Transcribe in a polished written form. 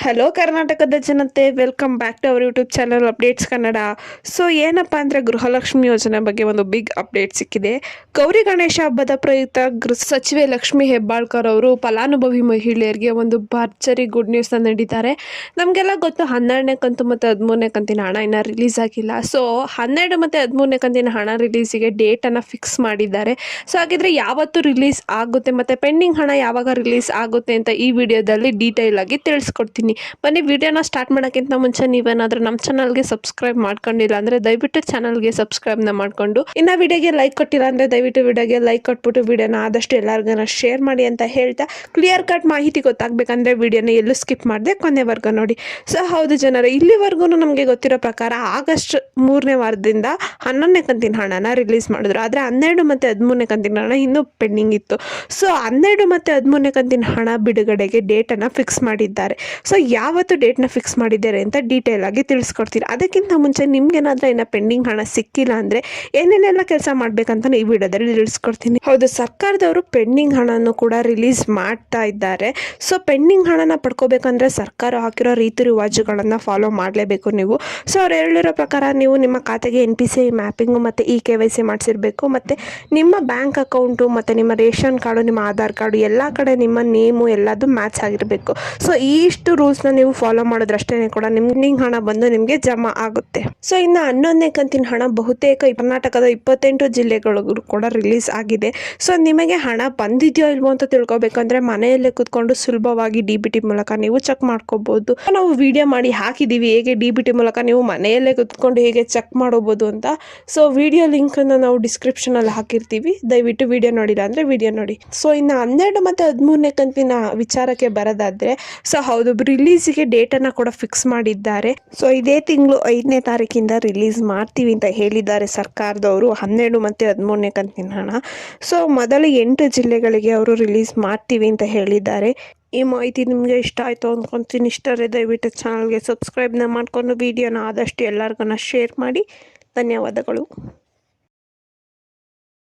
Hello ಕರ್ನಾಟಕದ ಜನತೆ, welcome back to our YouTube channel updates Kannada. So ಏನಪ್ಪ ಅಂದರೆ ಗೃಹಲಕ್ಷ್ಮಿ ಯೋಜನೆ ಬಗ್ಗೆ ಒಂದು ಬಿಗ್ ಅಪ್ಡೇಟ್ ಸಿಕ್ಕಿದೆ. ಗೌರಿ ಗಣೇಶ ಹಬ್ಬದ ಪ್ರಯುಕ್ತ ಗೃಹ ಸಚಿವೆ ಲಕ್ಷ್ಮಿ ಹೆಬ್ಬಾಳ್ಕರ್ ಅವರು ಫಲಾನುಭವಿ ಮಹಿಳೆಯರಿಗೆ ಒಂದು ಭರ್ಜರಿ ಗುಡ್ ನ್ಯೂಸ್ನ ನೀಡಿದ್ದಾರೆ. ನಮಗೆಲ್ಲ ಗೊತ್ತು 12ನೇ ಕಂತು ಮತ್ತು 13ನೇ ಕಂತಿನ ಹಣ ಇನ್ನೂ ರಿಲೀಸ್ ಆಗಿಲ್ಲ. ಸೊ 12 ಮತ್ತು 13ನೇ ಕಂತಿನ ಹಣ ರಿಲೀಸಿಗೆ ಡೇಟನ್ನು ಫಿಕ್ಸ್ ಮಾಡಿದ್ದಾರೆ. ಸೊ ಹಾಗಿದ್ರೆ ಯಾವತ್ತು ರಿಲೀಸ್ ಆಗುತ್ತೆ ಮತ್ತು ಪೆಂಡಿಂಗ್ ಹಣ ಯಾವಾಗ ರಿಲೀಸ್ ಆಗುತ್ತೆ ಅಂತ ಈ ವಿಡಿಯೋದಲ್ಲಿ ಡೀಟೇಲ್ ಆಗಿ ತಿಳಿಸ್ಕೊಡ್ತೀನಿ. ಬನ್ನಿ, ವಿಡಿಯೋನ ಸ್ಟಾರ್ಟ್ ಮಾಡೋಕ್ಕಿಂತ ಮುಂಚೆ ನೀವೇನಾದರೂ ನಮ್ಮ ಚಾನಲ್ಗೆ ಸಬ್ಸ್ಕ್ರೈಬ್ ಮಾಡ್ಕೊಂಡಿಲ್ಲ ಅಂದರೆ ದಯವಿಟ್ಟು ಚಾನಲ್ಗೆ ಸಬ್ಸ್ಕ್ರೈಬ್ನ ಮಾಡಿಕೊಂಡು, ಇನ್ನು ವಿಡಿಯೋಗೆ ಲೈಕ್ ಕೊಟ್ಟಿಲ್ಲ ಅಂದರೆ ದಯವಿಟ್ಟು ವಿಡಿಯೋಗೆ ಲೈಕ್ ಕೊಟ್ಬಿಟ್ಟು ವಿಡಿಯೋನ ಆದಷ್ಟು ಎಲ್ಲರಿಗೂ ಶೇರ್ ಮಾಡಿ ಅಂತ ಹೇಳ್ತಾ, ಕ್ಲಿಯರ್ ಕಟ್ ಮಾಹಿತಿ ಗೊತ್ತಾಗಬೇಕಂದ್ರೆ ವಿಡಿಯೋನ ಎಲ್ಲೂ ಸ್ಕಿಪ್ ಮಾಡದೆ ಕೊನೆವರೆಗೂ ನೋಡಿ. ಸೊ ಹೌದು ಜನರೇ, ಇಲ್ಲಿವರೆಗೂ ನಮಗೆ ಗೊತ್ತಿರೋ ಪ್ರಕಾರ ಆಗಸ್ಟ್ 3ನೇ ವಾರದಿಂದ 11ನೇ ಕಂತಿನ ಹಣನ ರಿಲೀಸ್ ಮಾಡಿದ್ರು. ಆದರೆ 12 ಮತ್ತು 13ನೇ ಕಂತಿನ ಹಣ ಇನ್ನೂ ಪೆಂಡಿಂಗ್ ಇತ್ತು. ಸೊ 12 ಮತ್ತು 13ನೇ ಕಂತಿನ ಹಣ ಬಿಡುಗಡೆಗೆ ಡೇಟನ್ನು ಫಿಕ್ಸ್ ಮಾಡಿದ್ದಾರೆ. ಸೊ ಯಾವತ್ತು ಡೇಟ್ನ ಫಿಕ್ಸ್ ಮಾಡಿದ್ದಾರೆ ಅಂತ ಡೀಟೇಲ್ ಆಗಿ ತಿಳಿಸ್ಕೊಡ್ತೀನಿ. ಅದಕ್ಕಿಂತ ಮುಂಚೆ ನಿಮ್ಗೇನಾದ್ರೂ ಇನ್ನು ಪೆಂಡಿಂಗ್ ಹಣ ಸಿಕ್ಕಿಲ್ಲ ಅಂದರೆ ಏನೇನೆಲ್ಲ ಕೆಲಸ ಮಾಡಬೇಕಂತ ಈ ವಿಡಿಯೋದಲ್ಲಿ ತಿಳಿಸ್ಕೊಡ್ತೀನಿ. ಹೌದು, ಸರ್ಕಾರದವರು ಪೆಂಡಿಂಗ್ ಹಣನೂ ಕೂಡ ರಿಲೀಸ್ ಮಾಡ್ತಾ ಇದ್ದಾರೆ. ಸೊ ಪೆಂಡಿಂಗ್ ಹಣನ ಪಡ್ಕೋಬೇಕಂದ್ರೆ ಸರ್ಕಾರ ಹಾಕಿರೋ ರೀತಿ ರಿವಾಜುಗಳನ್ನು ಫಾಲೋ ಮಾಡಲೇಬೇಕು ನೀವು. ಸೊ ಅವ್ರು ಹೇಳಿರೋ ಪ್ರಕಾರ ನೀವು ನಿಮ್ಮ ಖಾತೆಗೆ NPCI ಮ್ಯಾಪಿಂಗು ಮತ್ತು KYC ಮಾಡಿಸಿರಬೇಕು. ಮತ್ತು ನಿಮ್ಮ ಬ್ಯಾಂಕ್ ಅಕೌಂಟು ಮತ್ತು ನಿಮ್ಮ ರೇಷನ್ ಕಾರ್ಡು, ನಿಮ್ಮ ಆಧಾರ್ ಕಾರ್ಡು ಎಲ್ಲ ಕಡೆ ನಿಮ್ಮ ನೇಮು ಎಲ್ಲದು ಮ್ಯಾಚ್ ಆಗಿರಬೇಕು. ಸೊ ಇಷ್ಟು ರೂಲ್ಸ್ನ ನೀವು ಫಾಲೋ ಮಾಡೋದ್ರಷ್ಟೇ ಕೂಡ ನಿಮ್ಗೆ ಹಣ ಬಂದು ನಿಮಗೆ ಜಮಾ ಆಗುತ್ತೆ. ಸೊ ಇನ್ನು 11ನೇ ಕಂತಿನ ಹಣ ಬಹುತೇಕ ಕರ್ನಾಟಕದ 28 ಜಿಲ್ಲೆಗಳಿಗೂ ಕೂಡ ರಿಲೀಸ್ ಆಗಿದೆ. ಸೊ ನಿಮಗೆ ಹಣ ಬಂದಿದೆಯೋ ಇಲ್ವೋ ಅಂತ ತಿಳ್ಕೊಬೇಕಂದ್ರೆ ಮನೆಯಲ್ಲೇ ಕೂತ್ಕೊಂಡು ಸುಲಭವಾಗಿ DBT ಮೂಲಕ ನೀವು ಚೆಕ್ ಮಾಡ್ಕೋಬಹುದು. ನಾವು ವಿಡಿಯೋ ಮಾಡಿ ಹಾಕಿದ್ದೀವಿ ಹೇಗೆ DBT ಮೂಲಕ ನೀವು ಮನೆಯಲ್ಲೇ ಕೂತ್ಕೊಂಡು ಹೇಗೆ ಚೆಕ್ ಮಾಡಬಹುದು ಅಂತ. ಸೊ ವಿಡಿಯೋ ಲಿಂಕನ್ನು ನಾವು ಡಿಸ್ಕ್ರಿಪ್ಷನಲ್ಲಿ ಹಾಕಿರ್ತೀವಿ, ದಯವಿಟ್ಟು ವಿಡಿಯೋ ನೋಡಿಲ್ಲ ಅಂದರೆ ವಿಡಿಯೋ ನೋಡಿ. ಸೊ ಇನ್ನು 12 ಮತ್ತು 13ನೇ ಕಂತಿನ ವಿಚಾರಕ್ಕೆ ಬರೋದಾದರೆ, ಸೊ ಹೌದು, ರಿಲೀಸಿಗೆ ಡೇಟನ್ನು ಕೂಡ ಫಿಕ್ಸ್ ಮಾಡಿದ್ದಾರೆ. ಸೊ ಇದೇ ತಿಂಗಳು 5ನೇ ತಾರೀಕಿಂದ ರಿಲೀಸ್ ಮಾಡ್ತೀವಿ ಅಂತ ಹೇಳಿದ್ದಾರೆ ಸರ್ಕಾರದವರು 12 ಮತ್ತು 13ನೇ ಕಂತಿನ ಹಣ. ಸೊ ಮೊದಲು 8 ಜಿಲ್ಲೆಗಳಿಗೆ ಅವರು ರಿಲೀಸ್ ಮಾಡ್ತೀವಿ ಅಂತ ಹೇಳಿದ್ದಾರೆ. ಈ ಮಾಹಿತಿ ನಿಮಗೆ ಇಷ್ಟ ಆಯಿತು ಅಂದ್ಕೊತೀನಿ. ಇಷ್ಟರೇ ದಯವಿಟ್ಟು ಚಾನಲ್ಗೆ ಸಬ್ಸ್ಕ್ರೈಬ್ನ ಮಾಡಿಕೊಂಡು ವಿಡಿಯೋನ ಆದಷ್ಟು ಎಲ್ಲರಿಗೂ ಶೇರ್ ಮಾಡಿ. ಧನ್ಯವಾದಗಳು.